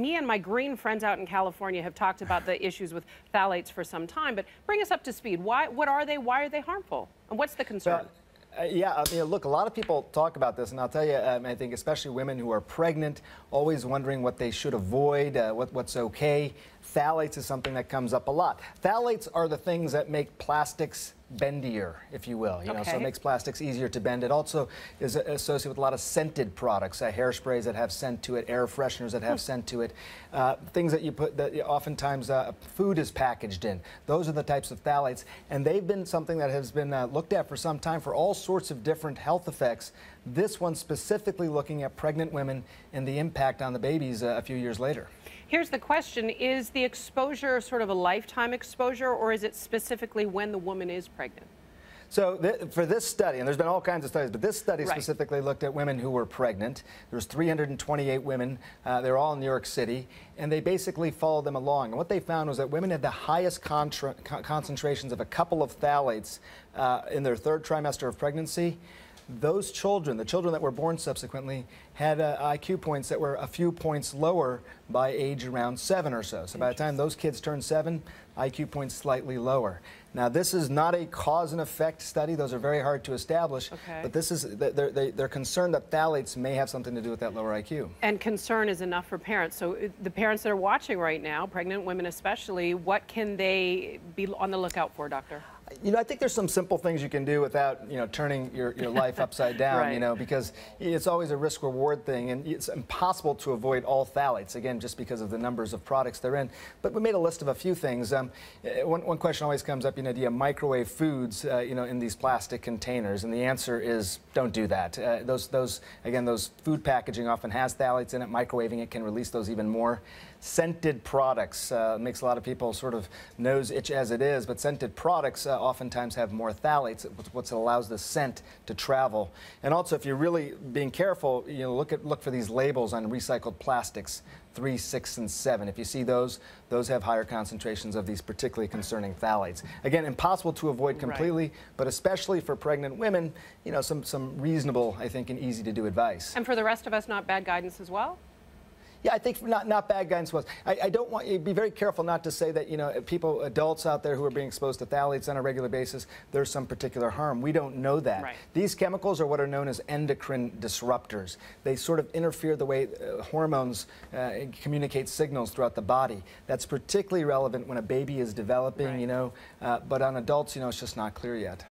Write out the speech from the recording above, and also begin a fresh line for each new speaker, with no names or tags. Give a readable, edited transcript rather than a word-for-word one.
Me and my green friends out in California have talked about the issues with phthalates for some time, but bring us up to speed. What are they? Why are they harmful? And what's the concern?
Yeah, look, a lot of people talk about this, and I'll tell you, I think especially women who are pregnant, always wondering what they should avoid, what's okay. Phthalates is something that comes up a lot. Phthalates are the things that make plastics bendier, if you will. So it makes plastics easier to bend. It also is associated with a lot of scented products, hairsprays that have scent to it, air fresheners that have scent to it, things that you put that oftentimes food is packaged in. Those are the types of phthalates, and they've been something that has been looked at for some time for all sorts of different health effects. This one specifically looking at pregnant women and the impact on the babies a few years later.
Here's the question. Is the exposure sort of a lifetime exposure, or is it specifically when the woman is pregnant?
So for this study, and there's been all kinds of studies, but this study specifically looked at women who were pregnant. There was 328 women. They're all in New York City, and they basically followed them along. And what they found was that women had the highest concentrations of a couple of phthalates in their third trimester of pregnancy. Those children, the children that were born subsequently, had IQ points that were a few points lower by age around 7 or so. So by the time those kids turned 7, IQ points slightly lower. Now, this is not a cause and effect study. Those are very hard to establish. But this is they're concerned that phthalates may have something to do with that lower IQ.
And concern is enough for parents. So the parents that are watching right now, pregnant women especially, what can they be on the lookout for, doctor?
I think there's some simple things you can do without, turning your life upside down, because it's always a risk-reward thing, and it's impossible to avoid all phthalates, again, just because of the numbers of products they're in. But we made a list of a few things. One question always comes up, do you microwave foods, in these plastic containers? And the answer is don't do that. Those food packaging often has phthalates in it. Microwaving it can release those even more. Scented products makes a lot of people sort of nose itch as it is, but scented products oftentimes have more phthalates, what allows the scent to travel. And also, if you're really being careful, look for these labels on recycled plastics, 3, 6, and 7. If you see those have higher concentrations of these particularly concerning phthalates. Again, impossible to avoid completely, but especially for pregnant women, some reasonable, I think, and easy to do advice.
And for the rest of us, not bad guidance as well?
Yeah, I think not bad guidance was. I don't want you to be very careful not to say that, adults out there who are being exposed to phthalates on a regular basis, there's some particular harm. We don't know that. These chemicals are what are known as endocrine disruptors. They sort of interfere the way hormones communicate signals throughout the body. That's particularly relevant when a baby is developing, but on adults, it's just not clear yet.